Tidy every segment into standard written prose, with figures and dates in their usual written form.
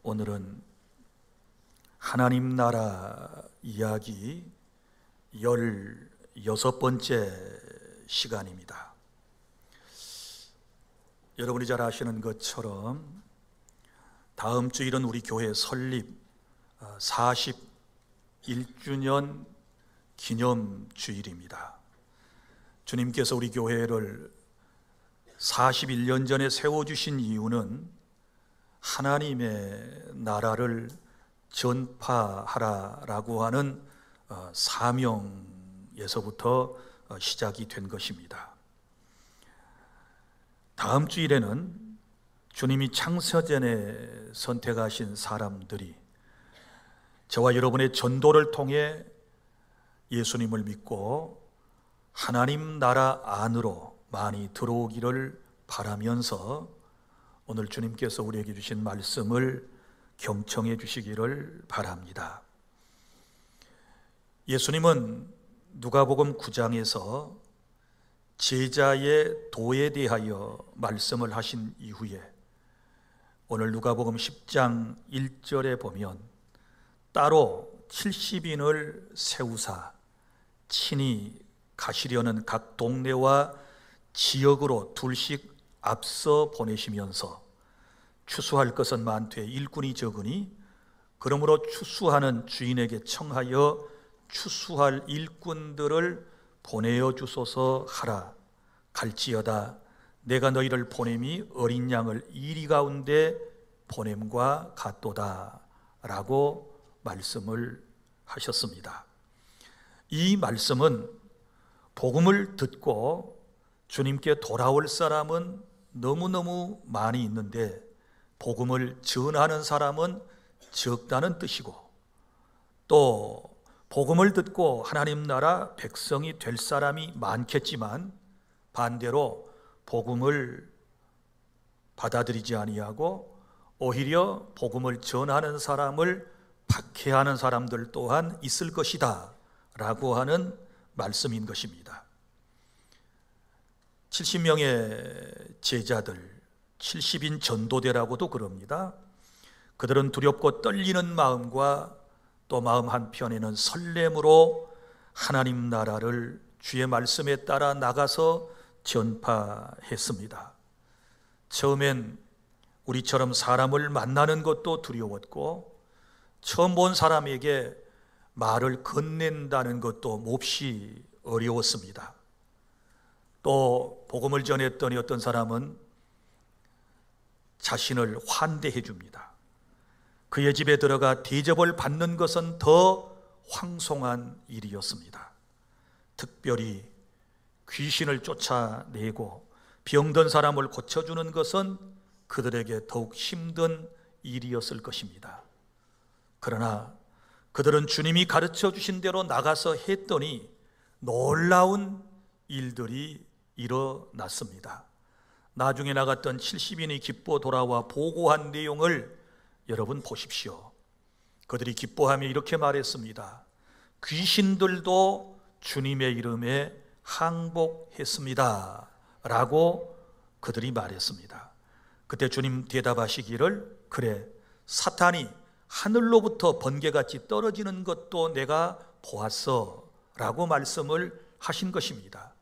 오늘은 하나님 나라 이야기 16번째 시간입니다. 여러분이 잘 아시는 것처럼 다음 주일은 우리 교회 설립 41주년 기념주일입니다. 주님께서 우리 교회를 41년 전에 세워주신 이유는 하나님의 나라를 전파하라라고 하는 사명에서부터 시작이 된 것입니다. 다음 주일에는 주님이 창세전에 선택하신 사람들이 저와 여러분의 전도를 통해 예수님을 믿고 하나님 나라 안으로 많이 들어오기를 바라면서 오늘 주님께서 우리에게 주신 말씀을 경청해 주시기를 바랍니다. 예수님은 누가복음 9장에서 제자의 도에 대하여 말씀을 하신 이후에 오늘 누가복음 10장 1절에 보면 따로 70인을 세우사 친히 가시려는 각 동네와 지역으로 둘씩 앞서 보내시면서 추수할 것은 많되 일꾼이 적으니 그러므로 추수하는 주인에게 청하여 추수할 일꾼들을 보내어 주소서 하라. 갈지어다 내가 너희를 보냄이 어린 양을 이리 가운데 보냄과 같도다 라고 말씀을 하셨습니다. 이 말씀은 복음을 듣고 주님께 돌아올 사람은 너무너무 많이 있는데 복음을 전하는 사람은 적다는 뜻이고, 또 복음을 듣고 하나님 나라 백성이 될 사람이 많겠지만 반대로 복음을 받아들이지 아니하고 오히려 복음을 전하는 사람을 박해하는 사람들 또한 있을 것이다 라고 하는 말씀인 것입니다. 70명의 제자들, 70인 전도대라고도 그럽니다. 그들은 두렵고 떨리는 마음과 또 마음 한편에는 설렘으로 하나님 나라를 주의 말씀에 따라 나가서 전파했습니다. 처음엔 우리처럼 사람을 만나는 것도 두려웠고 처음 본 사람에게 말을 건넨다는 것도 몹시 어려웠습니다. 또 복음을 전했더니 어떤 사람은 자신을 환대해 줍니다. 그의 집에 들어가 대접을 받는 것은 더 황송한 일이었습니다. 특별히 귀신을 쫓아내고 병든 사람을 고쳐주는 것은 그들에게 더욱 힘든 일이었을 것입니다. 그러나 그들은 주님이 가르쳐 주신 대로 나가서 했더니 놀라운 일들이 일어났습니다. 나중에 나갔던 70인이 기뻐 돌아와 보고한 내용을 여러분 보십시오. 그들이 기뻐하며 이렇게 말했습니다. 귀신들도 주님의 이름에 항복했습니다 라고 그들이 말했습니다. 그때 주님 대답하시기를, 그래, 사탄이 하늘로부터 번개같이 떨어지는 것도 내가 보았어 라고 말씀을 하신 것입니다.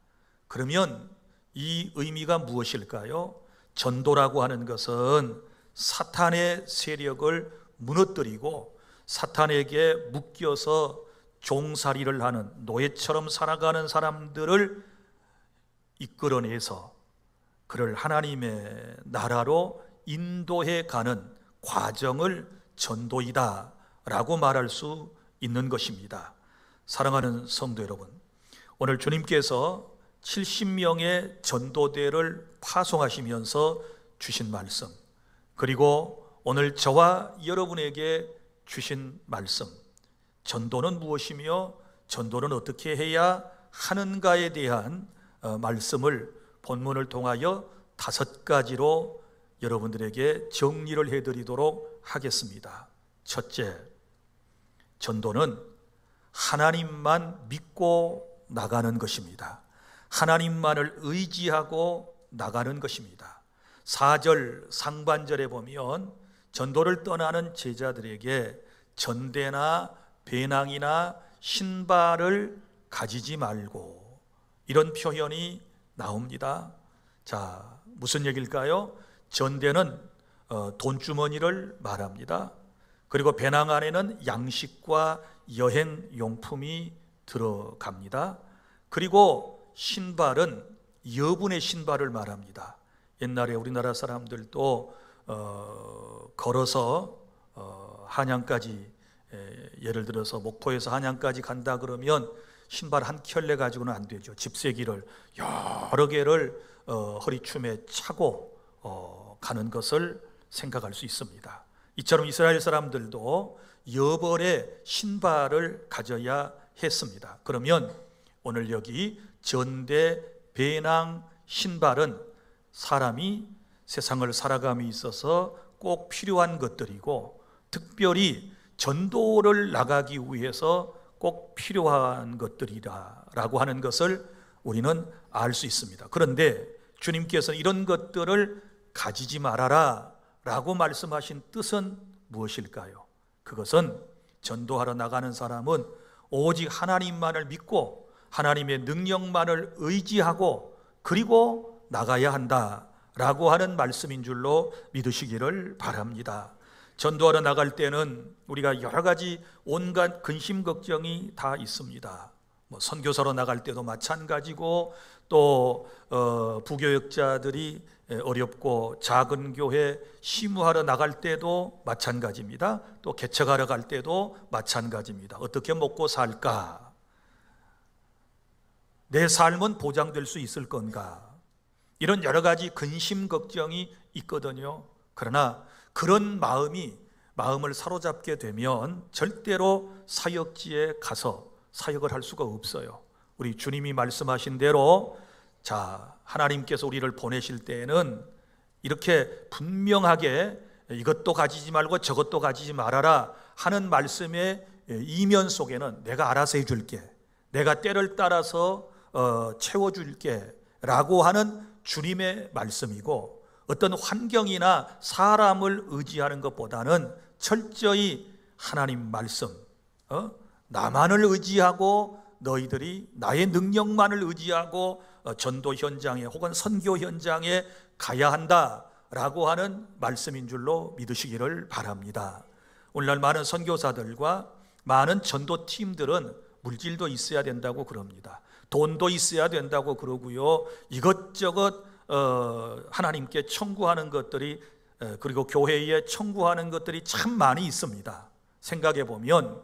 그러면 이 의미가 무엇일까요? 전도라고 하는 것은 사탄의 세력을 무너뜨리고 사탄에게 묶여서 종살이를 하는 노예처럼 살아가는 사람들을 이끌어내서 그를 하나님의 나라로 인도해 가는 과정을 전도이다 라고 말할 수 있는 것입니다. 사랑하는 성도 여러분, 오늘 주님께서 70명의 전도대를 파송하시면서 주신 말씀, 그리고 오늘 저와 여러분에게 주신 말씀, 전도는 무엇이며 전도는 어떻게 해야 하는가에 대한 말씀을 본문을 통하여 5가지로 여러분들에게 정리를 해드리도록 하겠습니다. 첫째, 전도는 하나님만 믿고 나가는 것입니다. 하나님만을 의지하고 나가는 것입니다. 4절 상반절에 보면 전도를 떠나는 제자들에게 전대나 배낭이나 신발을 가지지 말고, 이런 표현이 나옵니다. 자, 무슨 얘기일까요? 전대는 돈주머니를 말합니다. 그리고 배낭 안에는 양식과 여행용품이 들어갑니다. 그리고 신발은 여분의 신발을 말합니다. 옛날에 우리나라 사람들도 걸어서 한양까지, 예를 들어서 목포에서 한양까지 간다 그러면 신발 한 켤레 가지고는 안 되죠. 집세기를 여러 개를 허리춤에 차고 가는 것을 생각할 수 있습니다. 이처럼 이스라엘 사람들도 여벌의 신발을 가져야 했습니다. 그러면 오늘 여기 전대, 배낭, 신발은 사람이 세상을 살아감에 있어서 꼭 필요한 것들이고, 특별히 전도를 나가기 위해서 꼭 필요한 것들이라고 하는 것을 우리는 알 수 있습니다. 그런데 주님께서는 이런 것들을 가지지 말아라 라고 말씀하신 뜻은 무엇일까요? 그것은 전도하러 나가는 사람은 오직 하나님만을 믿고 하나님의 능력만을 의지하고 그리고 나가야 한다라고 하는 말씀인 줄로 믿으시기를 바랍니다. 전도하러 나갈 때는 우리가 여러 가지 온갖 근심 걱정이 다 있습니다. 선교사로 나갈 때도 마찬가지고, 또 부교역자들이 어렵고 작은 교회 시무하러 나갈 때도 마찬가지입니다. 또 개척하러 갈 때도 마찬가지입니다. 어떻게 먹고 살까? 내 삶은 보장될 수 있을 건가? 이런 여러 가지 근심 걱정이 있거든요. 그러나 그런 마음을 사로잡게 되면 절대로 사역지에 가서 사역을 할 수가 없어요. 우리 주님이 말씀하신 대로, 자, 하나님께서 우리를 보내실 때에는 이렇게 분명하게 이것도 가지지 말고 저것도 가지지 말아라 하는 말씀의 이면 속에는 내가 알아서 해줄게, 내가 때를 따라서 채워줄게 라고 하는 주님의 말씀이고, 어떤 환경이나 사람을 의지하는 것보다는 철저히 하나님 말씀, 나만을 의지하고 너희들이 나의 능력만을 의지하고 전도 현장에 혹은 선교 현장에 가야 한다라고 하는 말씀인 줄로 믿으시기를 바랍니다. 오늘날 많은 선교사들과 많은 전도팀들은 물질도 있어야 된다고 그럽니다. 돈도 있어야 된다고 그러고요. 이것저것 하나님께 청구하는 것들이, 그리고 교회에 청구하는 것들이 참 많이 있습니다. 생각해 보면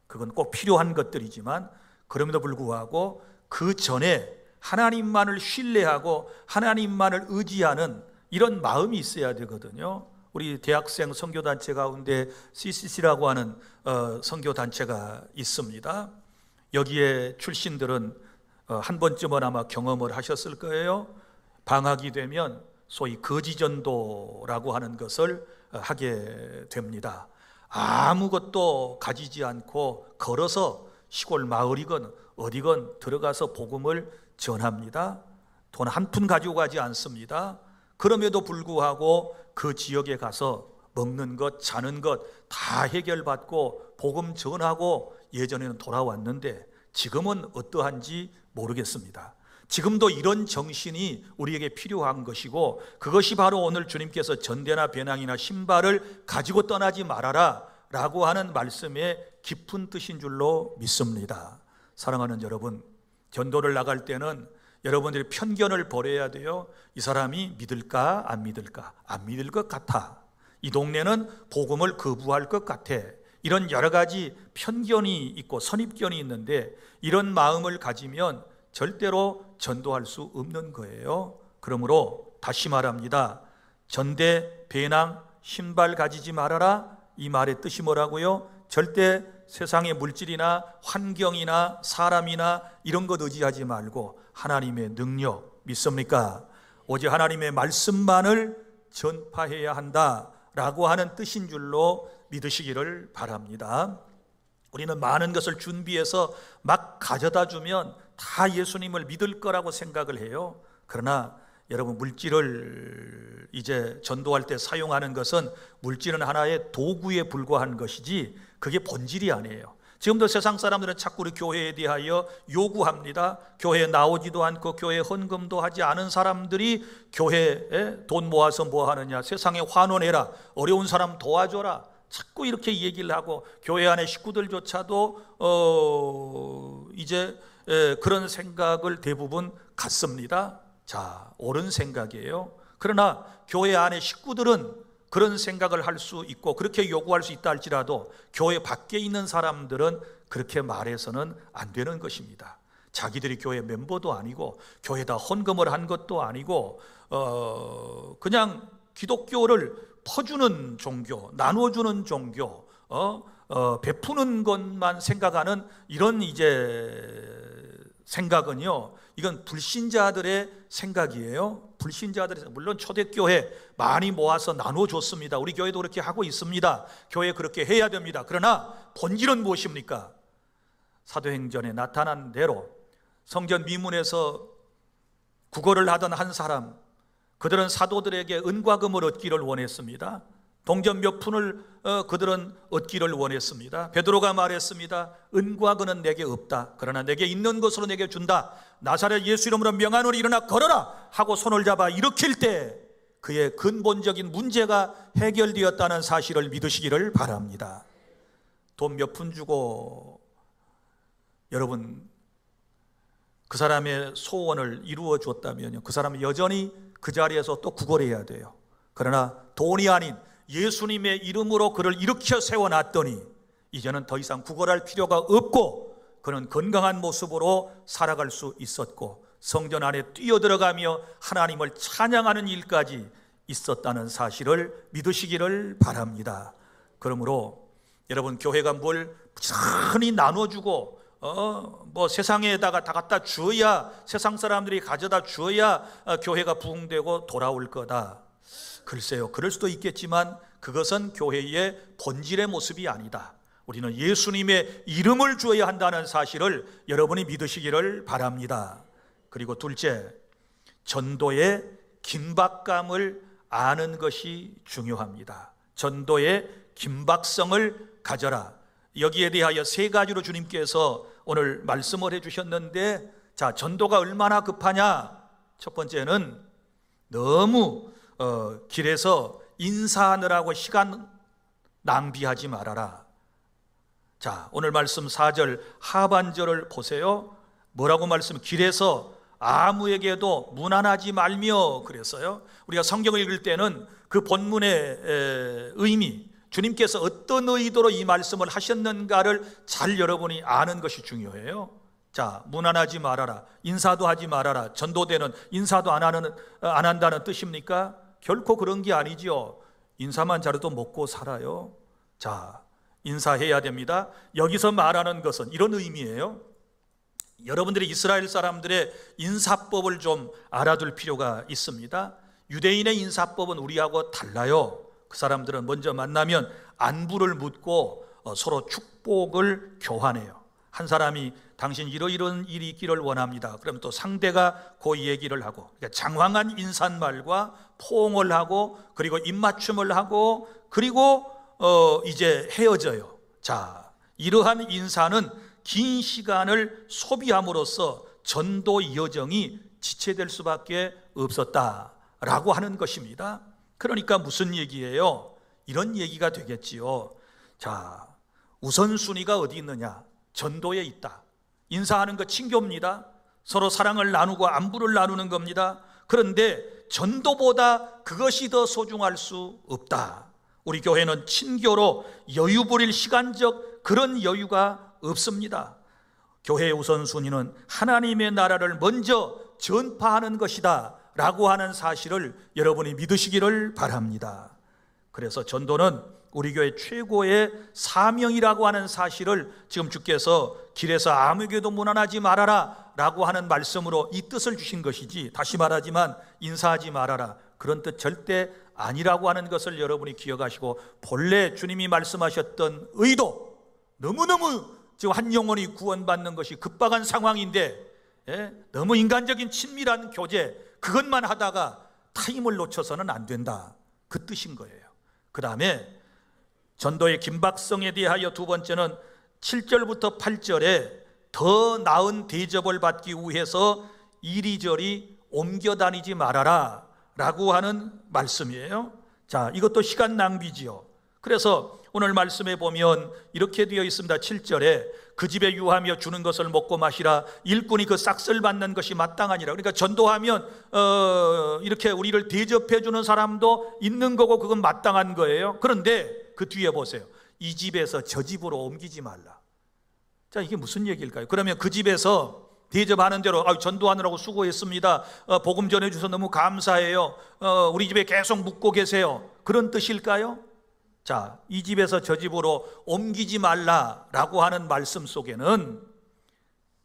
그건 꼭 필요한 것들이지만, 그럼에도 불구하고 그 전에 하나님만을 신뢰하고 하나님만을 의지하는 이런 마음이 있어야 되거든요. 우리 대학생 선교단체 가운데 CCC라고 하는 선교단체가 있습니다. 여기에 출신들은 한 번쯤은 아마 경험을 하셨을 거예요. 방학이 되면 소위 거지전도라고 하는 것을 하게 됩니다. 아무것도 가지지 않고 걸어서 시골 마을이건 어디건 들어가서 복음을 전합니다. 돈 한 푼 가지고 가지 않습니다. 그럼에도 불구하고 그 지역에 가서 먹는 것, 자는 것 다 해결받고 복음 전하고 예전에는 돌아왔는데, 지금은 어떠한지 모르겠습니다. 지금도 이런 정신이 우리에게 필요한 것이고, 그것이 바로 오늘 주님께서 전대나 배낭이나 신발을 가지고 떠나지 말아라 라고 하는 말씀의 깊은 뜻인 줄로 믿습니다. 사랑하는 여러분, 전도를 나갈 때는 여러분들이 편견을 버려야 돼요. 이 사람이 믿을까 안 믿을까? 안 믿을 것 같아. 이 동네는 복음을 거부할 것 같아. 이런 여러 가지 편견이 있고 선입견이 있는데, 이런 마음을 가지면 절대로 전도할 수 없는 거예요. 그러므로 다시 말합니다. 전대, 배낭, 신발 가지지 말아라. 이 말의 뜻이 뭐라고요? 절대 세상의 물질이나 환경이나 사람이나 이런 것 의지하지 말고 하나님의 능력 믿습니까? 오직 하나님의 말씀만을 전파해야 한다라고 하는 뜻인 줄로 믿으시기를 바랍니다. 우리는 많은 것을 준비해서 막 가져다 주면 다 예수님을 믿을 거라고 생각을 해요. 그러나 여러분, 물질을 이제 전도할 때 사용하는 것은 물질은 하나의 도구에 불과한 것이지 그게 본질이 아니에요. 지금도 세상 사람들은 자꾸 우리 교회에 대하여 요구합니다. 교회에 나오지도 않고 교회에 헌금도 하지 않은 사람들이 교회에 돈 모아서 뭐 하느냐, 세상에 환원해라, 어려운 사람 도와줘라, 자꾸 이렇게 얘기를 하고, 교회 안에 식구들조차도 이제 그런 생각을 대부분 갖습니다. 자, 옳은 생각이에요. 그러나 교회 안에 식구들은 그런 생각을 할 수 있고 그렇게 요구할 수 있다 할지라도 교회 밖에 있는 사람들은 그렇게 말해서는 안 되는 것입니다. 자기들이 교회 멤버도 아니고 교회에다 헌금을 한 것도 아니고 그냥 기독교를 퍼주는 종교, 나눠주는 종교, 베푸는 것만 생각하는 이런 이제 생각은요, 이건 불신자들의 생각이에요. 불신자들의, 물론 초대교회 많이 모아서 나눠줬습니다. 우리 교회도 그렇게 하고 있습니다. 교회 그렇게 해야 됩니다. 그러나 본질은 무엇입니까? 사도행전에 나타난 대로 성전 미문에서 구걸을 하던 한 사람, 그들은 사도들에게 은과 금을 얻기를 원했습니다. 동전 몇 푼을 그들은 얻기를 원했습니다. 베드로가 말했습니다. 은과 금은 내게 없다. 그러나 내게 있는 것으로 내게 준다. 나사렛 예수 이름으로 명하노니 일어나 걸어라 하고 손을 잡아 일으킬 때 그의 근본적인 문제가 해결되었다는 사실을 믿으시기를 바랍니다. 돈 몇 푼 주고 여러분 그 사람의 소원을 이루어 주었다면요, 그 사람은 여전히 그 자리에서 또 구걸해야 돼요. 그러나 돈이 아닌 예수님의 이름으로 그를 일으켜 세워놨더니 이제는 더 이상 구걸할 필요가 없고 그는 건강한 모습으로 살아갈 수 있었고 성전 안에 뛰어들어가며 하나님을 찬양하는 일까지 있었다는 사실을 믿으시기를 바랍니다. 그러므로 여러분, 교회가 뭘 부지런히 나눠주고 뭐 세상에다가 다 갖다 주어야, 세상 사람들이 가져다 주어야 교회가 부흥되고 돌아올 거다. 글쎄요, 그럴 수도 있겠지만 그것은 교회의 본질의 모습이 아니다. 우리는 예수님의 이름을 주어야 한다는 사실을 여러분이 믿으시기를 바랍니다. 그리고 둘째, 전도의 긴박감을 아는 것이 중요합니다. 전도의 긴박성을 가져라. 여기에 대하여 세 가지로 주님께서 오늘 말씀을 해주셨는데, 자, 전도가 얼마나 급하냐? 첫 번째는 너무 길에서 인사하느라고 시간 낭비하지 말아라. 자, 오늘 말씀 4절 하반절을 보세요. 뭐라고 말씀? 길에서 아무에게도 문안하지 말며 그랬어요. 우리가 성경을 읽을 때는 그 본문의 의미, 주님께서 어떤 의도로 이 말씀을 하셨는가를 잘 여러분이 아는 것이 중요해요. 자, 문안하지 말아라, 인사도 하지 말아라. 전도대는 인사도 안 한다는 뜻입니까? 결코 그런 게 아니죠. 인사만 잘해도 먹고 살아요. 자, 인사해야 됩니다. 여기서 말하는 것은 이런 의미예요. 여러분들이 이스라엘 사람들의 인사법을 좀 알아둘 필요가 있습니다. 유대인의 인사법은 우리하고 달라요. 그 사람들은 먼저 만나면 안부를 묻고 서로 축복을 교환해요. 한 사람이 당신 이런 일이 있기를 원합니다. 그럼 또 상대가 그 얘기를 하고, 그러니까 장황한 인사말과 포옹을 하고 그리고 입맞춤을 하고 그리고 이제 헤어져요. 자, 이러한 인사는 긴 시간을 소비함으로써 전도 여정이 지체될 수밖에 없었다라고 하는 것입니다. 그러니까 무슨 얘기예요? 이런 얘기가 되겠지요. 자, 우선순위가 어디 있느냐? 전도에 있다. 인사하는 거 친교입니다. 서로 사랑을 나누고 안부를 나누는 겁니다. 그런데 전도보다 그것이 더 소중할 수 없다. 우리 교회는 친교로 여유 부릴 시간적 그런 여유가 없습니다. 교회의 우선순위는 하나님의 나라를 먼저 전파하는 것이다 라고 하는 사실을 여러분이 믿으시기를 바랍니다. 그래서 전도는 우리 교회 최고의 사명이라고 하는 사실을 지금 주께서 길에서 아무에게도 문안하지 말아라 라고 하는 말씀으로 이 뜻을 주신 것이지, 다시 말하지만 인사하지 말아라 그런 뜻 절대 아니라고 하는 것을 여러분이 기억하시고, 본래 주님이 말씀하셨던 의도, 너무너무 지금 한 영혼이 구원받는 것이 급박한 상황인데 너무 인간적인 친밀한 교제 그것만 하다가 타임을 놓쳐서는 안 된다, 그 뜻인 거예요. 그 다음에 전도의 긴박성에 대하여 두 번째는 7절부터 8절에 더 나은 대접을 받기 위해서 이리저리 옮겨 다니지 말아라 라고 하는 말씀이에요. 자, 이것도 시간 낭비지요. 그래서 오늘 말씀에 보면 이렇게 되어 있습니다. 7절에 그 집에 유하며 주는 것을 먹고 마시라. 일꾼이 그 싹쓸 받는 것이 마땅하니라. 그러니까 전도하면 이렇게 우리를 대접해 주는 사람도 있는 거고 그건 마땅한 거예요. 그런데 그 뒤에 보세요. 이 집에서 저 집으로 옮기지 말라. 자, 이게 무슨 얘기일까요? 그러면 그 집에서 대접하는 대로 전도하느라고 수고했습니다, 복음 전해주셔서 너무 감사해요, 우리 집에 계속 묵고 계세요, 그런 뜻일까요? 자, 이 집에서 저 집으로 옮기지 말라라고 하는 말씀 속에는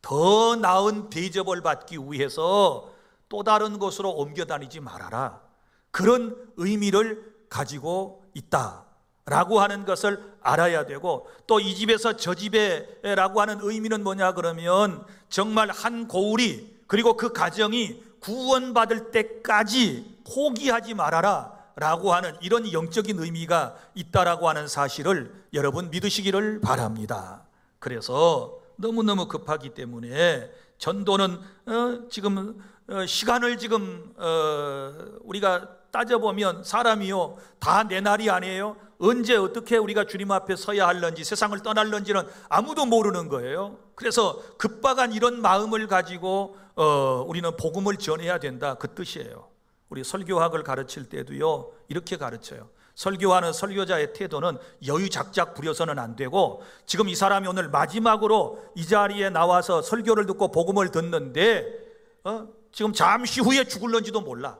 더 나은 대접을 받기 위해서 또 다른 곳으로 옮겨 다니지 말아라, 그런 의미를 가지고 있다라고 하는 것을 알아야 되고, 또 이 집에서 저 집에라고 하는 의미는 뭐냐 그러면 정말 한 고울이, 그리고 그 가정이 구원받을 때까지 포기하지 말아라 라고 하는 이런 영적인 의미가 있다라고 하는 사실을 여러분 믿으시기를 바랍니다. 그래서 너무너무 급하기 때문에 전도는 지금 시간을 지금 우리가 따져보면 사람이요 다 내 날이 아니에요. 언제 어떻게 우리가 주님 앞에 서야 할런지, 세상을 떠날런지는 아무도 모르는 거예요. 그래서 급박한 이런 마음을 가지고 우리는 복음을 전해야 된다, 그 뜻이에요. 우리 설교학을 가르칠 때도요 이렇게 가르쳐요. 설교하는 설교자의 태도는 여유작작 부려서는 안 되고, 지금 이 사람이 오늘 마지막으로 이 자리에 나와서 설교를 듣고 복음을 듣는데 지금 잠시 후에 죽을런지도 몰라,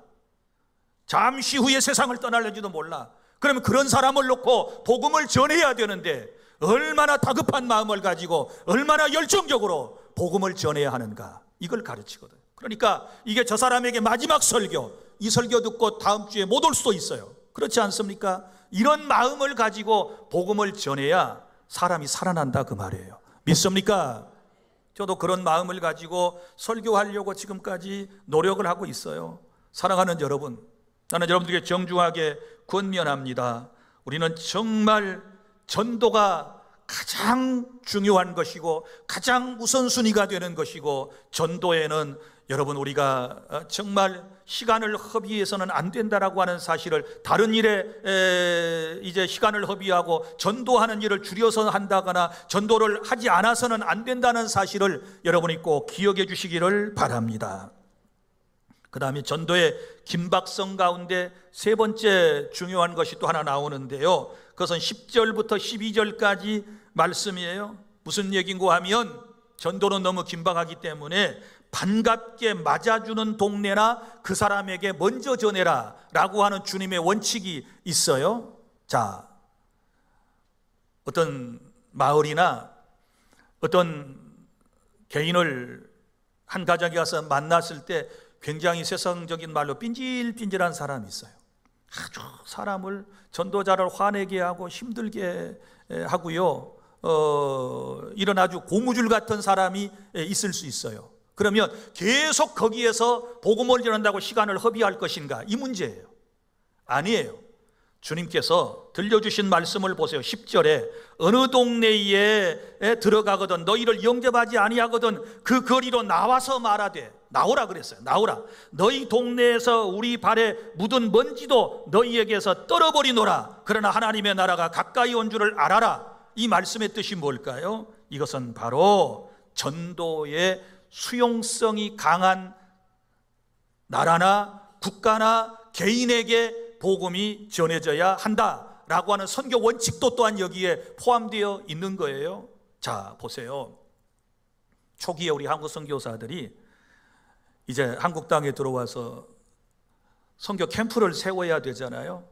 잠시 후에 세상을 떠날는지도 몰라. 그러면 그런 사람을 놓고 복음을 전해야 되는데 얼마나 다급한 마음을 가지고 얼마나 열정적으로 복음을 전해야 하는가, 이걸 가르치거든. 그러니까 이게 저 사람에게 마지막 설교, 이 설교 듣고 다음 주에 못 올 수도 있어요. 그렇지 않습니까? 이런 마음을 가지고 복음을 전해야 사람이 살아난다, 그 말이에요. 믿습니까? 저도 그런 마음을 가지고 설교하려고 지금까지 노력을 하고 있어요. 사랑하는 여러분, 나는 여러분들에게 정중하게 권면합니다. 우리는 정말 전도가 가장 중요한 것이고 가장 우선순위가 되는 것이고, 전도에는 여러분 우리가 정말 시간을 허비해서는 안 된다라고 하는 사실을, 다른 일에 이제 시간을 허비하고 전도하는 일을 줄여서 한다거나 전도를 하지 않아서는 안 된다는 사실을 여러분이 꼭 기억해 주시기를 바랍니다. 그 다음에 전도의 긴박성 가운데 세 번째 중요한 것이 또 하나 나오는데요, 그것은 10절부터 12절까지 말씀이에요. 무슨 얘기인고 하면 전도는 너무 긴박하기 때문에 반갑게 맞아주는 동네나 그 사람에게 먼저 전해라 라고 하는 주님의 원칙이 있어요. 자, 어떤 마을이나 어떤 개인을 한 가정에 가서 만났을 때 굉장히 세상적인 말로 삔질삔질한 사람이 있어요. 아주 사람을, 전도자를 화내게 하고 힘들게 하고요, 이런 아주 고무줄 같은 사람이 있을 수 있어요. 그러면 계속 거기에서 복음을 전한다고 시간을 허비할 것인가, 이 문제예요. 아니에요. 주님께서 들려주신 말씀을 보세요. 10절에 어느 동네에 들어가거든 너희를 영접하지 아니하거든 그 거리로 나와서 말하되, 나오라 그랬어요. 나오라. 너희 동네에서 우리 발에 묻은 먼지도 너희에게서 떨어버리노라. 그러나 하나님의 나라가 가까이 온 줄을 알아라. 이 말씀의 뜻이 뭘까요? 이것은 바로 전도의 수용성이 강한 나라나 국가나 개인에게 복음이 전해져야 한다라고 하는 선교 원칙도 또한 여기에 포함되어 있는 거예요. 자, 보세요. 초기에 우리 한국 선교사들이 이제 한국 땅에 들어와서 선교 캠프를 세워야 되잖아요.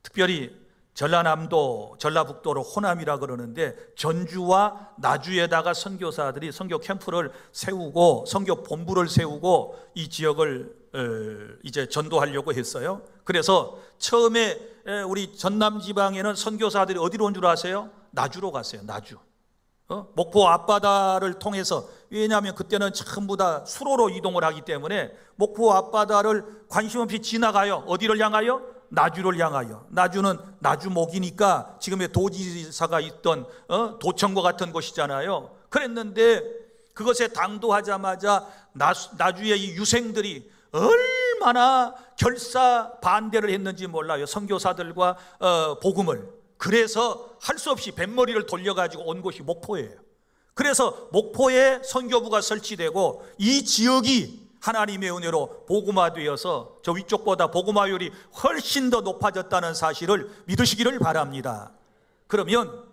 특별히 전라남도, 전라북도로 호남이라 그러는데 전주와 나주에다가 선교사들이 선교 캠프를 세우고 선교 본부를 세우고 이 지역을 이제 전도하려고 했어요. 그래서 처음에 우리 전남 지방에는 선교사들이 어디로 온 줄 아세요? 나주로 갔어요. 나주. 목포 앞바다를 통해서, 왜냐하면 그때는 전부 다 수로로 이동을 하기 때문에 목포 앞바다를 관심 없이 지나가요. 어디를 향하여? 나주를 향하여. 나주는 나주목이니까 지금의 도지사가 있던 도청과 같은 곳이잖아요. 그랬는데 그것에 당도하자마자 나주의 이 유생들이 얼마나 결사 반대를 했는지 몰라요. 선교사들과 복음을. 그래서 할 수 없이 뱃머리를 돌려가지고 온 곳이 목포예요. 그래서 목포에 선교부가 설치되고 이 지역이 하나님의 은혜로 복음화되어서 저 위쪽보다 복음화율이 훨씬 더 높아졌다는 사실을 믿으시기를 바랍니다. 그러면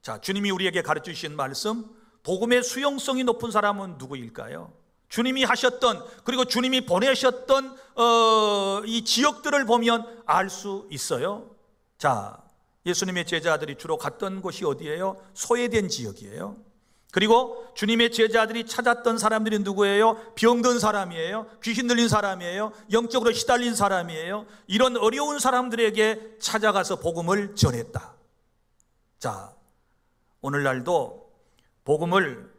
자, 주님이 우리에게 가르쳐 주신 말씀, 복음의 수용성이 높은 사람은 누구일까요? 주님이 하셨던, 그리고 주님이 보내셨던 이 지역들을 보면 알 수 있어요. 자, 예수님의 제자들이 주로 갔던 곳이 어디예요? 소외된 지역이에요. 그리고 주님의 제자들이 찾았던 사람들이 누구예요? 병든 사람이에요. 귀신 들린 사람이에요. 영적으로 시달린 사람이에요. 이런 어려운 사람들에게 찾아가서 복음을 전했다. 자, 오늘날도 복음을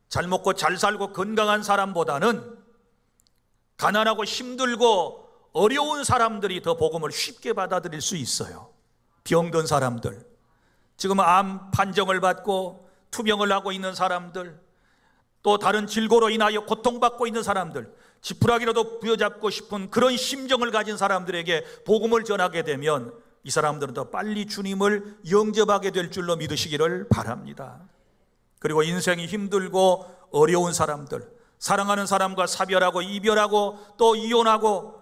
잘 먹고 잘 살고 건강한 사람보다는 가난하고 힘들고 어려운 사람들이 더 복음을 쉽게 받아들일 수 있어요. 병든 사람들, 지금 암 판정을 받고 투병을 하고 있는 사람들, 또 다른 질고로 인하여 고통받고 있는 사람들, 지푸라기라도 부여잡고 싶은 그런 심정을 가진 사람들에게 복음을 전하게 되면 이 사람들은 더 빨리 주님을 영접하게 될 줄로 믿으시기를 바랍니다. 그리고 인생이 힘들고 어려운 사람들, 사랑하는 사람과 사별하고 이별하고 또 이혼하고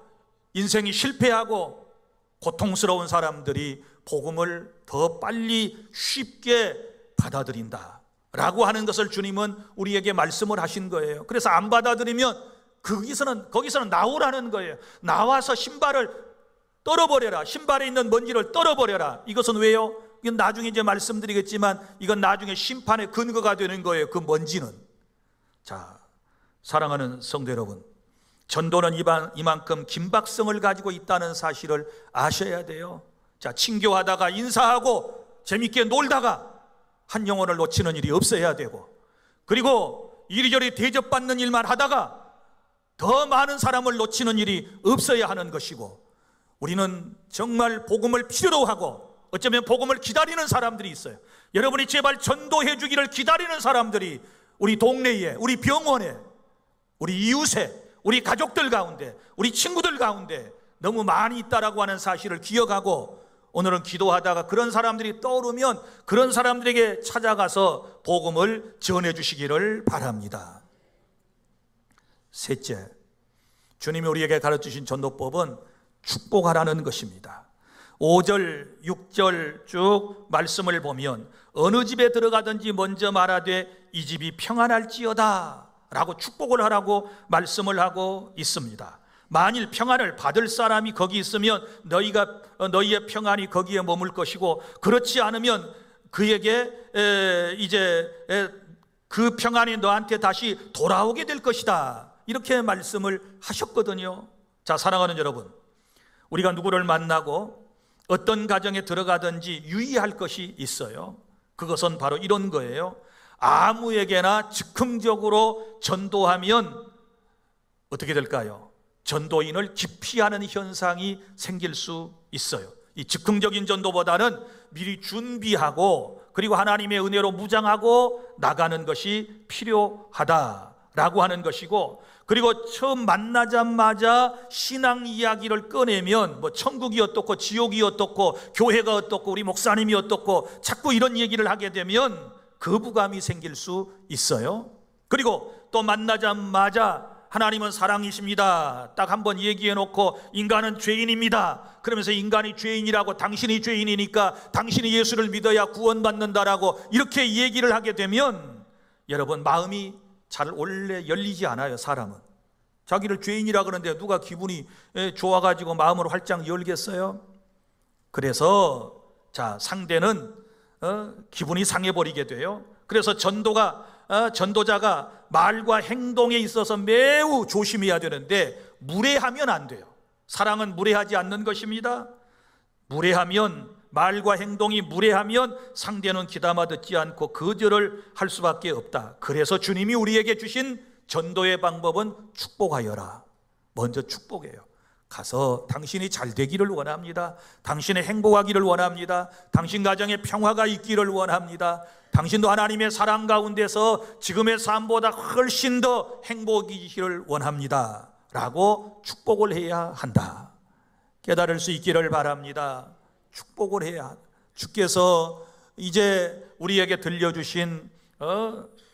인생이 실패하고 고통스러운 사람들이 복음을 더 빨리 쉽게 받아들인다 라고 하는 것을 주님은 우리에게 말씀을 하신 거예요. 그래서 안 받아들이면 거기서는 나오라는 거예요. 나와서 신발을 떨어버려라. 신발에 있는 먼지를 떨어버려라. 이것은 왜요? 이건 나중에 이제 말씀드리겠지만 이건 나중에 심판의 근거가 되는 거예요. 그 먼지는. 자, 사랑하는 성도 여러분, 전도는 이만큼 긴박성을 가지고 있다는 사실을 아셔야 돼요. 자, 친교하다가 인사하고 재밌게 놀다가 한 영혼을 놓치는 일이 없어야 되고, 그리고 이리저리 대접받는 일만 하다가 더 많은 사람을 놓치는 일이 없어야 하는 것이고, 우리는 정말 복음을 필요로 하고 어쩌면 복음을 기다리는 사람들이 있어요. 여러분이 제발 전도해 주기를 기다리는 사람들이 우리 동네에, 우리 병원에, 우리 이웃에, 우리 가족들 가운데, 우리 친구들 가운데 너무 많이 있다라고 하는 사실을 기억하고, 오늘은 기도하다가 그런 사람들이 떠오르면 그런 사람들에게 찾아가서 복음을 전해 주시기를 바랍니다. 셋째, 주님이 우리에게 가르치신 전도법은 축복하라는 것입니다. 5절, 6절 쭉 말씀을 보면 어느 집에 들어가든지 먼저 말하되 이 집이 평안할지어다 라고 축복을 하라고 말씀을 하고 있습니다. 만일 평안을 받을 사람이 거기 있으면 너희의 평안이 거기에 머물 것이고, 그렇지 않으면 그에게 이제 그 평안이 너한테 다시 돌아오게 될 것이다, 이렇게 말씀을 하셨거든요. 자, 사랑하는 여러분, 우리가 누구를 만나고 어떤 가정에 들어가든지 유의할 것이 있어요. 그것은 바로 이런 거예요. 아무에게나 즉흥적으로 전도하면 어떻게 될까요? 전도인을 기피하는 현상이 생길 수 있어요. 이 즉흥적인 전도보다는 미리 준비하고 그리고 하나님의 은혜로 무장하고 나가는 것이 필요하다라고 하는 것이고, 그리고 처음 만나자마자 신앙 이야기를 꺼내면 뭐 천국이 어떻고 지옥이 어떻고 교회가 어떻고 우리 목사님이 어떻고 자꾸 이런 얘기를 하게 되면 거부감이 생길 수 있어요. 그리고 또 만나자마자 하나님은 사랑이십니다 딱 한번 얘기해 놓고 인간은 죄인입니다 그러면서 인간이 죄인이라고, 당신이 죄인이니까 당신이 예수를 믿어야 구원받는다라고 이렇게 얘기를 하게 되면 여러분, 마음이 잘 원래 열리지 않아요. 사람은 자기를 죄인이라 그러는데 누가 기분이 좋아가지고 마음을 활짝 열겠어요? 그래서 자, 상대는 기분이 상해버리게 돼요. 그래서 전도자가 말과 행동에 있어서 매우 조심해야 되는데 무례하면 안 돼요. 사랑은 무례하지 않는 것입니다. 무례하면 말과 행동이 무례하면 상대는 귀담아 듣지 않고 거절을 할 수밖에 없다. 그래서 주님이 우리에게 주신 전도의 방법은 축복하여라. 먼저 축복해요. 가서 당신이 잘 되기를 원합니다. 당신이 행복하기를 원합니다. 당신 가정에 평화가 있기를 원합니다. 당신도 하나님의 사랑 가운데서 지금의 삶보다 훨씬 더 행복이기를 원합니다. 라고 축복을 해야 한다. 깨달을 수 있기를 바랍니다. 축복을 해야, 주께서 이제 우리에게 들려주신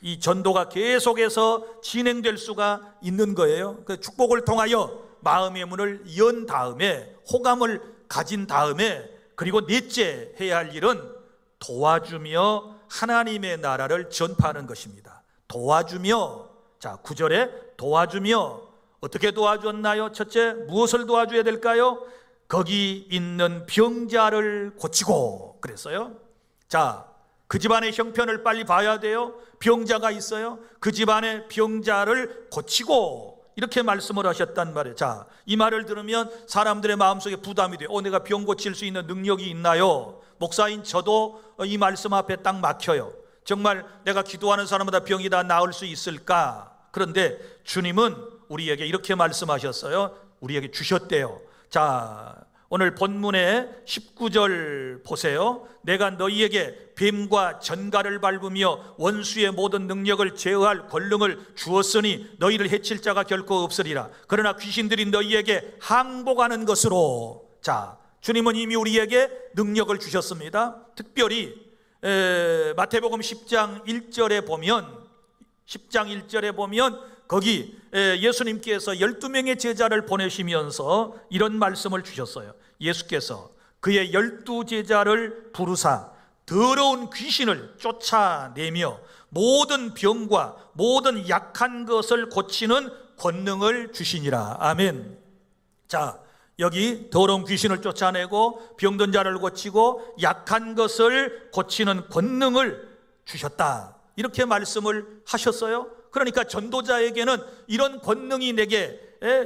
이 전도가 계속해서 진행될 수가 있는 거예요. 그 축복을 통하여 마음의 문을 연 다음에, 호감을 가진 다음에, 그리고 넷째 해야 할 일은 도와주며 하나님의 나라를 전파하는 것입니다. 도와주며, 자 9절에 도와주며, 어떻게 도와줬나요? 첫째, 무엇을 도와줘야 될까요? 거기 있는 병자를 고치고 그랬어요. 자, 그 집안의 형편을 빨리 봐야 돼요. 병자가 있어요. 그 집안의 병자를 고치고, 이렇게 말씀을 하셨단 말이에요. 자, 이 말을 들으면 사람들의 마음속에 부담이 돼요. 내가 병 고칠 수 있는 능력이 있나요? 목사인 저도 이 말씀 앞에 딱 막혀요. 정말 내가 기도하는 사람마다 병이 다 나을 수 있을까? 그런데 주님은 우리에게 이렇게 말씀하셨어요. 우리에게 주셨대요. 자, 오늘 본문의 19절 보세요. 내가 너희에게 뱀과 전갈을 밟으며 원수의 모든 능력을 제어할 권능을 주었으니 너희를 해칠 자가 결코 없으리라. 그러나 귀신들이 너희에게 항복하는 것으로. 자, 주님은 이미 우리에게 능력을 주셨습니다. 특별히 마태복음 10장 1절에 보면 거기 예수님께서 12명의 제자를 보내시면서 이런 말씀을 주셨어요. 예수께서 그의 12제자를 부르사 더러운 귀신을 쫓아내며 모든 병과 모든 약한 것을 고치는 권능을 주시니라. 아멘. 자, 여기 더러운 귀신을 쫓아내고 병든 자를 고치고 약한 것을 고치는 권능을 주셨다. 이렇게 말씀을 하셨어요. 그러니까 전도자에게는 이런 권능이 내게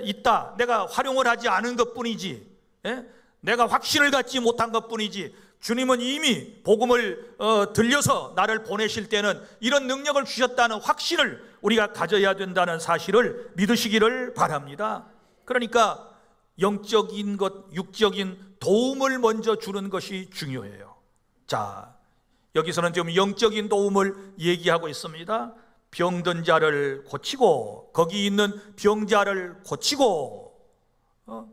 있다. 내가 활용을 하지 않은 것뿐이지, 내가 확신을 갖지 못한 것뿐이지, 주님은 이미 복음을 들려서 나를 보내실 때는 이런 능력을 주셨다는 확신을 우리가 가져야 된다는 사실을 믿으시기를 바랍니다. 그러니까 영적인 것, 육적인 도움을 먼저 주는 것이 중요해요. 자, 여기서는 지금 영적인 도움을 얘기하고 있습니다. 병든 자를 고치고, 거기 있는 병자를 고치고,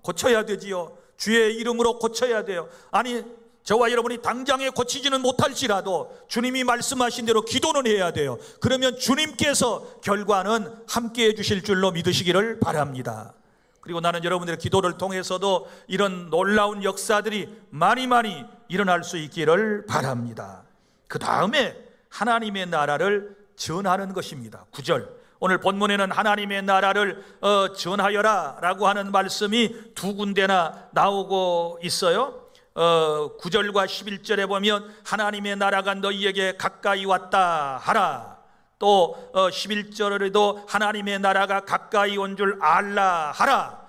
고쳐야 되지요. 주의 이름으로 고쳐야 돼요. 아니, 저와 여러분이 당장에 고치지는 못할지라도 주님이 말씀하신 대로 기도는 해야 돼요. 그러면 주님께서 결과는 함께 해주실 줄로 믿으시기를 바랍니다. 그리고 나는 여러분들의 기도를 통해서도 이런 놀라운 역사들이 많이 일어날 수 있기를 바랍니다. 그 다음에 하나님의 나라를 전하는 것입니다. 9절, 오늘 본문에는 하나님의 나라를 전하여라 라고 하는 말씀이 두 군데나 나오고 있어요. 9절과 11절에 보면 하나님의 나라가 너희에게 가까이 왔다 하라. 또 11절에도 하나님의 나라가 가까이 온 줄 알라 하라.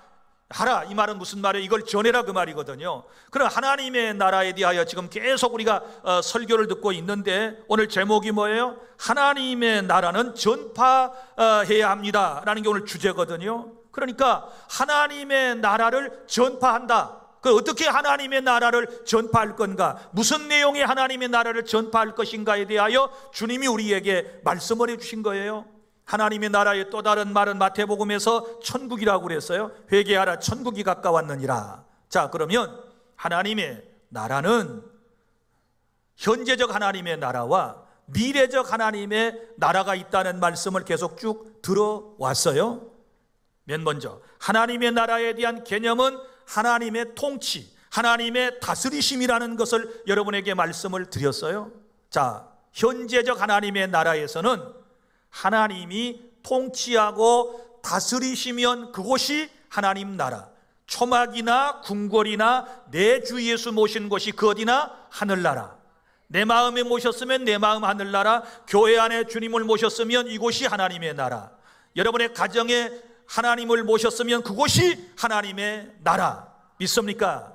이 말은 무슨 말이에요? 이걸 전해라 그 말이거든요. 그럼 하나님의 나라에 대하여 지금 계속 우리가 설교를 듣고 있는데, 오늘 제목이 뭐예요? 하나님의 나라는 전파해야 합니다 라는 게 오늘 주제거든요. 그러니까 하나님의 나라를 전파한다. 그 어떻게 하나님의 나라를 전파할 건가, 무슨 내용의 하나님의 나라를 전파할 것인가에 대하여 주님이 우리에게 말씀을 해주신 거예요. 하나님의 나라의 또 다른 말은 마태복음에서 천국이라고 그랬어요. 회개하라, 천국이 가까웠느니라. 자, 그러면 하나님의 나라는 현재적 하나님의 나라와 미래적 하나님의 나라가 있다는 말씀을 계속 쭉 들어왔어요. 맨 먼저 하나님의 나라에 대한 개념은 하나님의 통치, 하나님의 다스리심이라는 것을 여러분에게 말씀을 드렸어요. 자, 현재적 하나님의 나라에서는 하나님이 통치하고 다스리시면 그곳이 하나님 나라. 초막이나 궁궐이나 내 주 예수 모신 곳이 그 어디나 하늘나라. 내 마음에 모셨으면 내 마음 하늘나라. 교회 안에 주님을 모셨으면 이곳이 하나님의 나라. 여러분의 가정에 하나님을 모셨으면 그곳이 하나님의 나라. 믿습니까?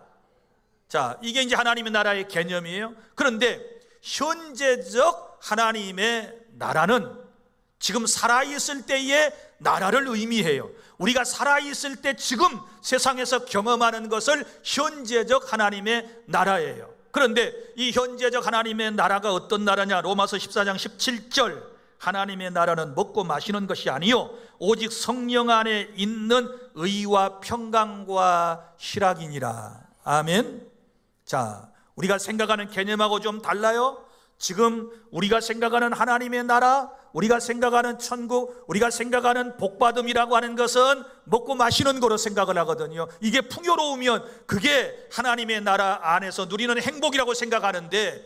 자, 이게 이제 하나님의 나라의 개념이에요. 그런데 현재적 하나님의 나라는 지금 살아있을 때의 나라를 의미해요. 우리가 살아있을 때 지금 세상에서 경험하는 것을 현재적 하나님의 나라예요. 그런데 이 현재적 하나님의 나라가 어떤 나라냐? 로마서 14장 17절, 하나님의 나라는 먹고 마시는 것이 아니요 오직 성령 안에 있는 의와 평강과 희락이니라. 아멘. 자, 우리가 생각하는 개념하고 좀 달라요. 지금 우리가 생각하는 하나님의 나라, 우리가 생각하는 천국, 우리가 생각하는 복받음이라고 하는 것은 먹고 마시는 거로 생각을 하거든요. 이게 풍요로우면 그게 하나님의 나라 안에서 누리는 행복이라고 생각하는데,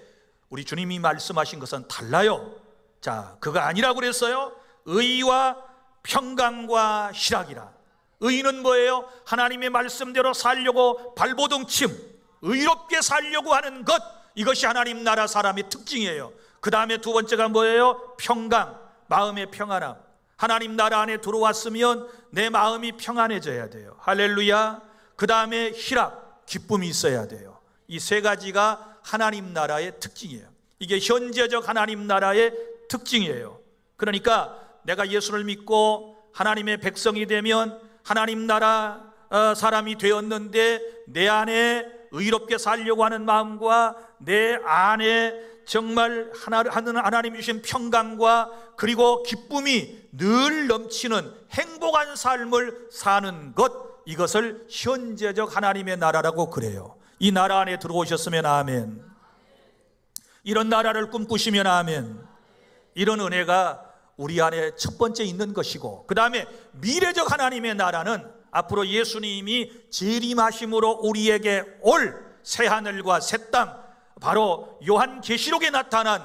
우리 주님이 말씀하신 것은 달라요. 자, 그거 아니라고 그랬어요. 의와 평강과 희락이라. 의는 뭐예요? 하나님의 말씀대로 살려고 발버둥침, 의롭게 살려고 하는 것, 이것이 하나님 나라 사람의 특징이에요. 그 다음에 두 번째가 뭐예요? 평강, 마음의 평안함. 하나님 나라 안에 들어왔으면 내 마음이 평안해져야 돼요. 할렐루야. 그 다음에 희락, 기쁨이 있어야 돼요. 이 세 가지가 하나님 나라의 특징이에요. 이게 현재적 하나님 나라의 특징이에요. 그러니까 내가 예수를 믿고 하나님의 백성이 되면 하나님 나라 사람이 되었는데, 내 안에 의롭게 살려고 하는 마음과 내 안에 정말 하나님 주신 평강과 그리고 기쁨이 늘 넘치는 행복한 삶을 사는 것, 이것을 현재적 하나님의 나라라고 그래요. 이 나라 안에 들어오셨으면 아멘. 이런 나라를 꿈꾸시면 아멘. 이런 은혜가 우리 안에 첫 번째 있는 것이고, 그 다음에 미래적 하나님의 나라는 앞으로 예수님이 재림하심으로 우리에게 올 새하늘과 새 땅, 바로 요한계시록에 나타난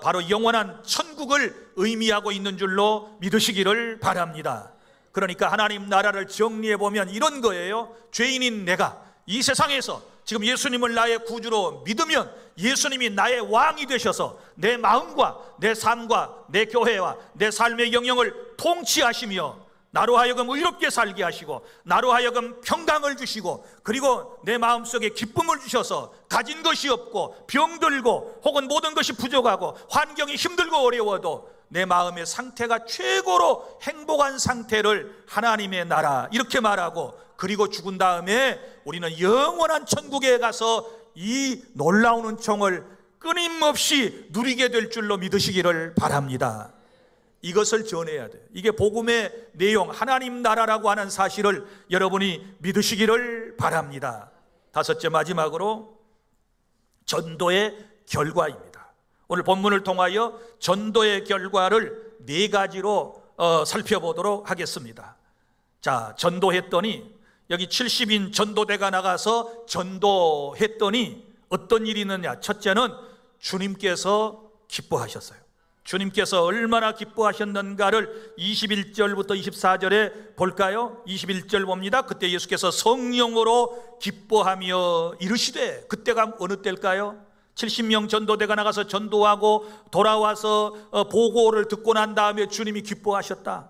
바로 영원한 천국을 의미하고 있는 줄로 믿으시기를 바랍니다. 그러니까 하나님 나라를 정리해 보면 이런 거예요. 죄인인 내가 이 세상에서 지금 예수님을 나의 구주로 믿으면 예수님이 나의 왕이 되셔서 내 마음과 내 삶과 내 교회와 내 삶의 영역을 통치하시며 나로 하여금 의롭게 살게 하시고 나로 하여금 평강을 주시고, 그리고 내 마음속에 기쁨을 주셔서 가진 것이 없고 병들고 혹은 모든 것이 부족하고 환경이 힘들고 어려워도 내 마음의 상태가 최고로 행복한 상태를 하나님의 나라, 이렇게 말하고, 그리고 죽은 다음에 우리는 영원한 천국에 가서 이 놀라운 은총을 끊임없이 누리게 될 줄로 믿으시기를 바랍니다. 이것을 전해야 돼요. 이게 복음의 내용, 하나님 나라라고 하는 사실을 여러분이 믿으시기를 바랍니다. 다섯째, 마지막으로 전도의 결과입니다. 오늘 본문을 통하여 전도의 결과를 네 가지로 살펴보도록 하겠습니다. 자, 전도했더니, 여기 70인 전도대가 나가서 전도했더니 어떤 일이 있느냐? 첫째는 주님께서 기뻐하셨어요. 주님께서 얼마나 기뻐하셨는가를 21절부터 24절에 볼까요? 21절 봅니다. 그때 예수께서 성령으로 기뻐하며 이르시되, 그때가 어느 때일까요? 70명 전도대가 나가서 전도하고 돌아와서 보고를 듣고 난 다음에 주님이 기뻐하셨다.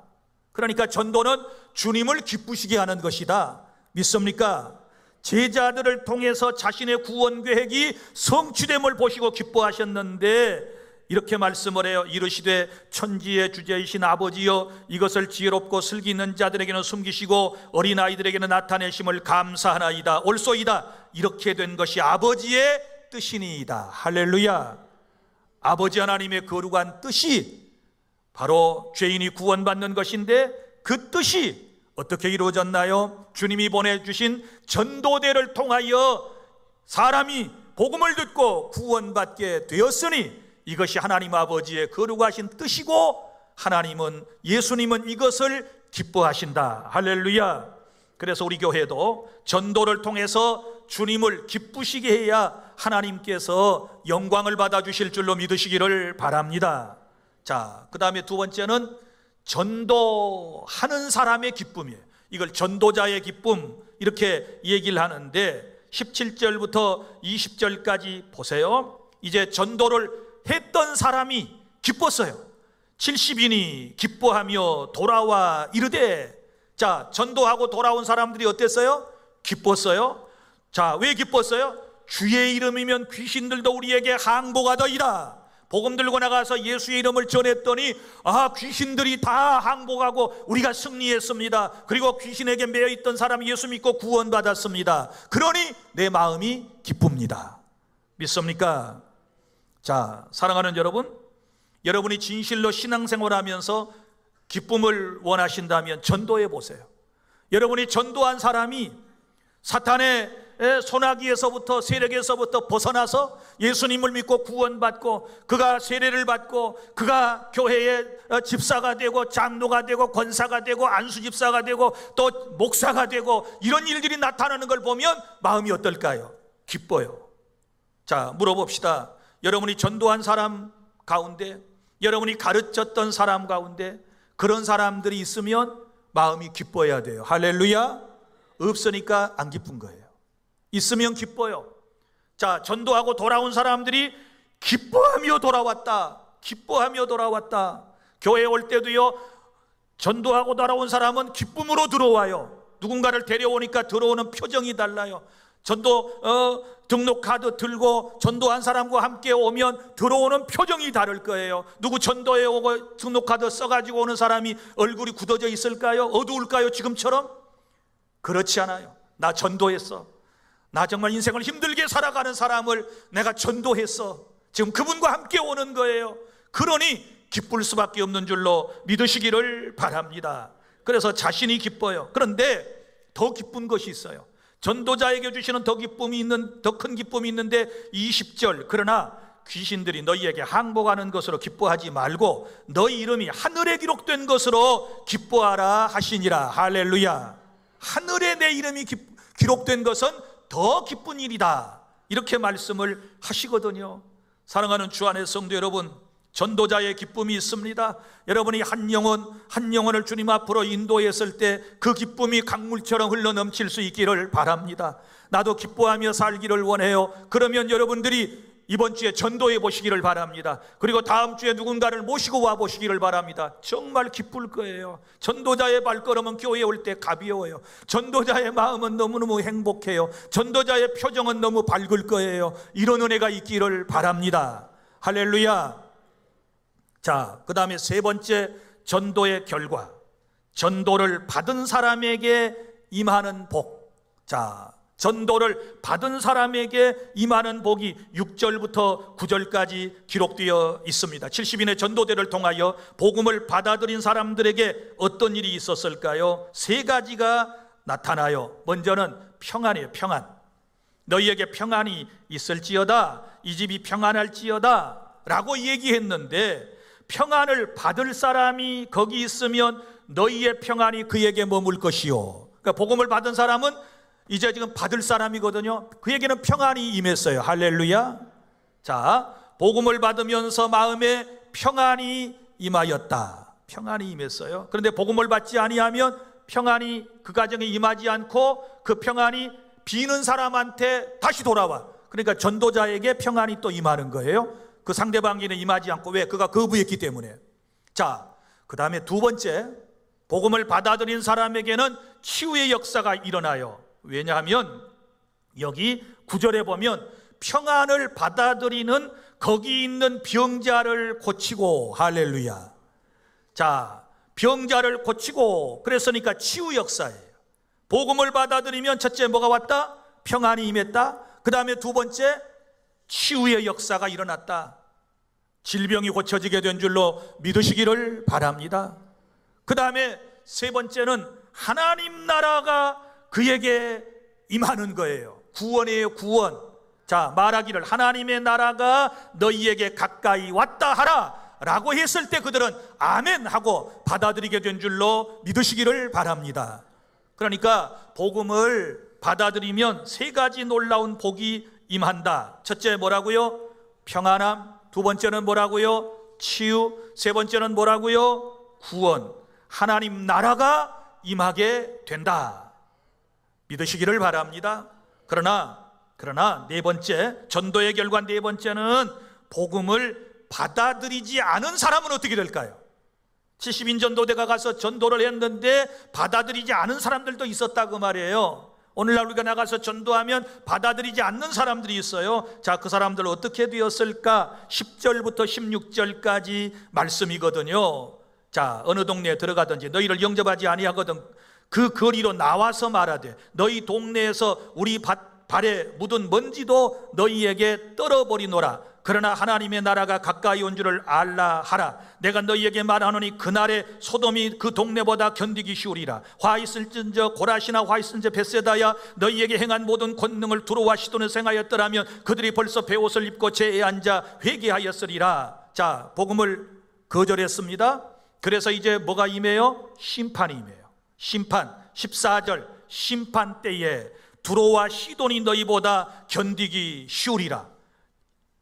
그러니까 전도는 주님을 기쁘시게 하는 것이다. 믿습니까? 제자들을 통해서 자신의 구원 계획이 성취됨을 보시고 기뻐하셨는데, 이렇게 말씀을 해요. 이르시되 천지의 주제이신 아버지여, 이것을 지혜롭고 슬기 있는 자들에게는 숨기시고 어린아이들에게는 나타내심을 감사하나이다. 옳소이다. 이렇게 된 것이 아버지의 뜻이니이다. 할렐루야. 아버지 하나님의 거룩한 뜻이 바로 죄인이 구원받는 것인데, 그 뜻이 어떻게 이루어졌나요? 주님이 보내주신 전도대를 통하여 사람이 복음을 듣고 구원받게 되었으니 이것이 하나님 아버지의 거룩하신 뜻이고, 하나님은, 예수님은 이것을 기뻐하신다. 할렐루야. 그래서 우리 교회도 전도를 통해서 주님을 기쁘시게 해야 하나님께서 영광을 받아주실 줄로 믿으시기를 바랍니다. 자, 그 다음에 두 번째는 전도하는 사람의 기쁨이에요. 이걸 전도자의 기쁨, 이렇게 얘기를 하는데 17절부터 20절까지 보세요. 이제 전도를 했던 사람이 기뻤어요. 70인이 기뻐하며 돌아와 이르되, 자, 전도하고 돌아온 사람들이 어땠어요? 기뻤어요. 자, 왜 기뻤어요? 주의 이름이면 귀신들도 우리에게 항복하더이다. 복음 들고 나가서 예수의 이름을 전했더니 귀신들이 다 항복하고 우리가 승리했습니다. 그리고 귀신에게 매여 있던 사람이 예수 믿고 구원받았습니다. 그러니 내 마음이 기쁩니다. 믿습니까? 자, 사랑하는 여러분, 여러분이 진실로 신앙생활하면서 기쁨을 원하신다면 전도해 보세요. 여러분이 전도한 사람이 사탄의 소나기에서부터, 세력에서부터 벗어나서 예수님을 믿고 구원받고, 그가 세례를 받고, 그가 교회의 집사가 되고, 장로가 되고, 권사가 되고, 안수집사가 되고, 또 목사가 되고, 이런 일들이 나타나는 걸 보면 마음이 어떨까요? 기뻐요. 자, 물어봅시다. 여러분이 전도한 사람 가운데, 여러분이 가르쳤던 사람 가운데 그런 사람들이 있으면 마음이 기뻐야 돼요. 할렐루야. 없으니까 안 기쁜 거예요. 있으면 기뻐요. 자, 전도하고 돌아온 사람들이 기뻐하며 돌아왔다. 기뻐하며 돌아왔다. 교회에 올 때도요, 전도하고 돌아온 사람은 기쁨으로 들어와요. 누군가를 데려오니까 들어오는 표정이 달라요. 전도 등록카드 들고 전도한 사람과 함께 오면 들어오는 표정이 다를 거예요. 누구 전도에 오고 등록카드 써가지고 오는 사람이 얼굴이 굳어져 있을까요? 어두울까요? 지금처럼? 그렇지 않아요. 나 전도했어. 나 정말 인생을 힘들게 살아가는 사람을 내가 전도했어. 지금 그분과 함께 오는 거예요. 그러니 기쁠 수밖에 없는 줄로 믿으시기를 바랍니다. 그래서 자신이 기뻐요. 그런데 더 기쁜 것이 있어요. 전도자에게 주시는 더 큰 기쁨이 있는데 20절, 그러나 귀신들이 너희에게 항복하는 것으로 기뻐하지 말고 너희 이름이 하늘에 기록된 것으로 기뻐하라 하시니라. 할렐루야. 하늘에 내 이름이 기록된 것은 더 기쁜 일이다, 이렇게 말씀을 하시거든요. 사랑하는 주 안의 성도 여러분, 전도자의 기쁨이 있습니다. 여러분이 한 영혼을 주님 앞으로 인도했을 때 그 기쁨이 강물처럼 흘러 넘칠 수 있기를 바랍니다. 나도 기뻐하며 살기를 원해요. 그러면 여러분들이 이번 주에 전도해 보시기를 바랍니다. 그리고 다음 주에 누군가를 모시고 와 보시기를 바랍니다. 정말 기쁠 거예요. 전도자의 발걸음은 교회에 올 때 가벼워요. 전도자의 마음은 너무너무 행복해요. 전도자의 표정은 너무 밝을 거예요. 이런 은혜가 있기를 바랍니다. 할렐루야. 자, 그 다음에 세 번째, 전도의 결과, 전도를 받은 사람에게 임하는 복. 자, 전도를 받은 사람에게 임하는 복이 6절부터 9절까지 기록되어 있습니다. 70인의 전도대를 통하여 복음을 받아들인 사람들에게 어떤 일이 있었을까요? 세 가지가 나타나요. 먼저는 평안이에요. 평안. 너희에게 평안이 있을지어다, 이 집이 평안할지어다 라고 얘기했는데, 평안을 받을 사람이 거기 있으면 너희의 평안이 그에게 머물 것이요. 그러니까 복음을 받은 사람은 이제 지금 받을 사람이거든요. 그에게는 평안이 임했어요. 할렐루야. 자, 복음을 받으면서 마음에 평안이 임하였다. 평안이 임했어요. 그런데 복음을 받지 아니하면 평안이 그 가정에 임하지 않고 그 평안이 비는 사람한테 다시 돌아와. 그러니까 전도자에게 평안이 또 임하는 거예요. 그 상대방에게는 임하지 않고. 왜? 그가 거부했기 때문에. 자, 그 다음에 두 번째, 복음을 받아들인 사람에게는 치유의 역사가 일어나요. 왜냐하면 여기 9절에 보면 평안을 받아들이는 거기 있는 병자를 고치고, 할렐루야. 자, 병자를 고치고, 그랬으니까 치유 역사예요. 복음을 받아들이면 첫째 뭐가 왔다? 평안이 임했다. 그 다음에 두 번째, 치유의 역사가 일어났다. 질병이 고쳐지게 된 줄로 믿으시기를 바랍니다. 그 다음에 세 번째는 하나님 나라가 그에게 임하는 거예요. 구원이에요. 구원. 자, 말하기를 하나님의 나라가 너희에게 가까이 왔다 하라 라고 했을 때 그들은 아멘 하고 받아들이게 된 줄로 믿으시기를 바랍니다. 그러니까 복음을 받아들이면 세 가지 놀라운 복이 임한다. 첫째 뭐라고요? 평안함. 두 번째는 뭐라고요? 치유. 세 번째는 뭐라고요? 구원. 하나님 나라가 임하게 된다. 믿으시기를 바랍니다. 그러나 네 번째, 전도의 결과 네 번째는 복음을 받아들이지 않은 사람은 어떻게 될까요? 70인 전도대가 가서 전도를 했는데 받아들이지 않은 사람들도 있었다고 말이에요. 오늘날 우리가 나가서 전도하면 받아들이지 않는 사람들이 있어요. 자, 그 사람들 어떻게 되었을까? 10절부터 16절까지 말씀이거든요. 자, 어느 동네에 들어가든지 너희를 영접하지 아니하거든 그 거리로 나와서 말하되 너희 동네에서 우리 발에 묻은 먼지도 너희에게 떨어버리노라. 그러나 하나님의 나라가 가까이 온 줄을 알라 하라. 내가 너희에게 말하노니 그날에 소돔이 그 동네보다 견디기 쉬우리라. 화 있을진저 고라시나 화 있을진저 벳세다야 너희에게 행한 모든 권능을 두로와 시돈에 행하였더라면 그들이 벌써 베옷을 입고 제에 앉아 회개하였으리라. 자, 복음을 거절했습니다. 그래서 이제 뭐가 임해요? 심판이 임해요. 심판. 14절 심판 때에 두로와 시돈이 너희보다 견디기 쉬우리라.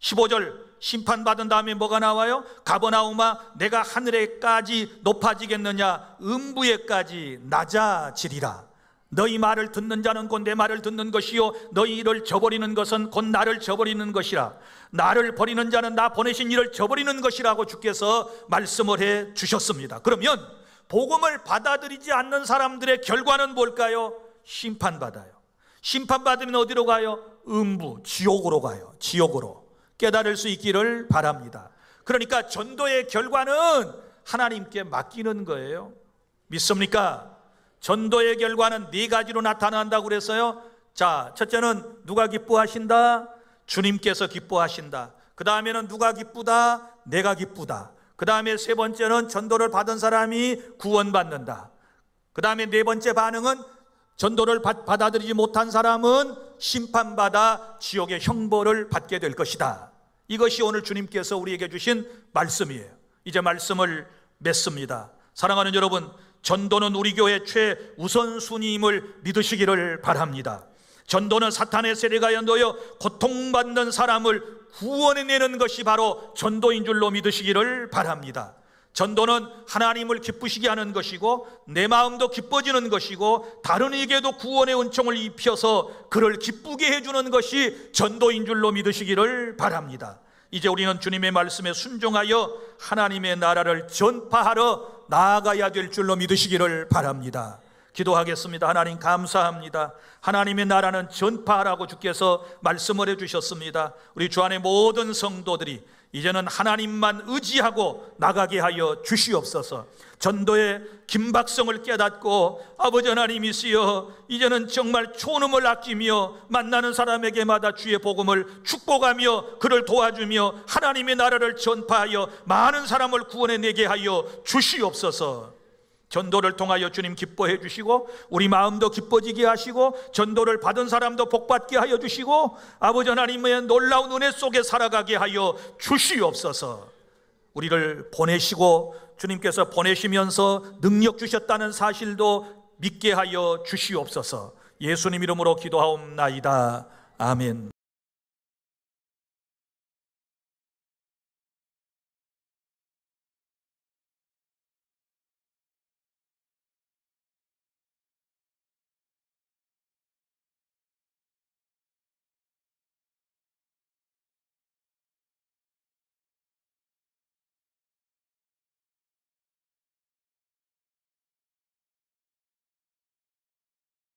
15절 심판받은 다음에 뭐가 나와요? 가버나움아 내가 하늘에까지 높아지겠느냐? 음부에까지 낮아지리라. 너희 말을 듣는 자는 곧 내 말을 듣는 것이요 너희를 저버리는 것은 곧 나를 저버리는 것이라. 나를 버리는 자는 나 보내신 이를 저버리는 것이라고 주께서 말씀을 해 주셨습니다. 그러면 복음을 받아들이지 않는 사람들의 결과는 뭘까요? 심판받아요. 심판받으면 어디로 가요? 음부, 지옥으로 가요. 지옥으로. 깨달을 수 있기를 바랍니다. 그러니까 전도의 결과는 하나님께 맡기는 거예요. 믿습니까? 전도의 결과는 네 가지로 나타난다고 그랬어요. 자, 첫째는 누가 기뻐하신다? 주님께서 기뻐하신다. 그 다음에는 누가 기쁘다? 내가 기쁘다. 그 다음에 세 번째는 전도를 받은 사람이 구원받는다. 그 다음에 네 번째 반응은 전도를 받아들이지 못한 사람은 심판받아 지옥의 형벌을 받게 될 것이다. 이것이 오늘 주님께서 우리에게 주신 말씀이에요. 이제 말씀을 맺습니다. 사랑하는 여러분, 전도는 우리 교회 최우선순위임을 믿으시기를 바랍니다. 전도는 사탄의 세력에 놓여 고통받는 사람을 구원해내는 것이 바로 전도인 줄로 믿으시기를 바랍니다. 전도는 하나님을 기쁘시게 하는 것이고 내 마음도 기뻐지는 것이고 다른 이에게도 구원의 은총을 입혀서 그를 기쁘게 해주는 것이 전도인 줄로 믿으시기를 바랍니다. 이제 우리는 주님의 말씀에 순종하여 하나님의 나라를 전파하러 나아가야 될 줄로 믿으시기를 바랍니다. 기도하겠습니다. 하나님 감사합니다. 하나님의 나라는 전파하라고 주께서 말씀을 해주셨습니다. 우리 주 안의 모든 성도들이 이제는 하나님만 의지하고 나가게 하여 주시옵소서. 전도의 긴박성을 깨닫고 아버지 하나님이시여 이제는 정말 초음을 아끼며 만나는 사람에게마다 주의 복음을 축복하며 그를 도와주며 하나님의 나라를 전파하여 많은 사람을 구원해내게 하여 주시옵소서. 전도를 통하여 주님 기뻐해 주시고 우리 마음도 기뻐지게 하시고 전도를 받은 사람도 복받게 하여 주시고 아버지 하나님의 놀라운 은혜 속에 살아가게 하여 주시옵소서. 우리를 보내시고 주님께서 보내시면서 능력 주셨다는 사실도 믿게 하여 주시옵소서. 예수님 이름으로 기도하옵나이다. 아멘.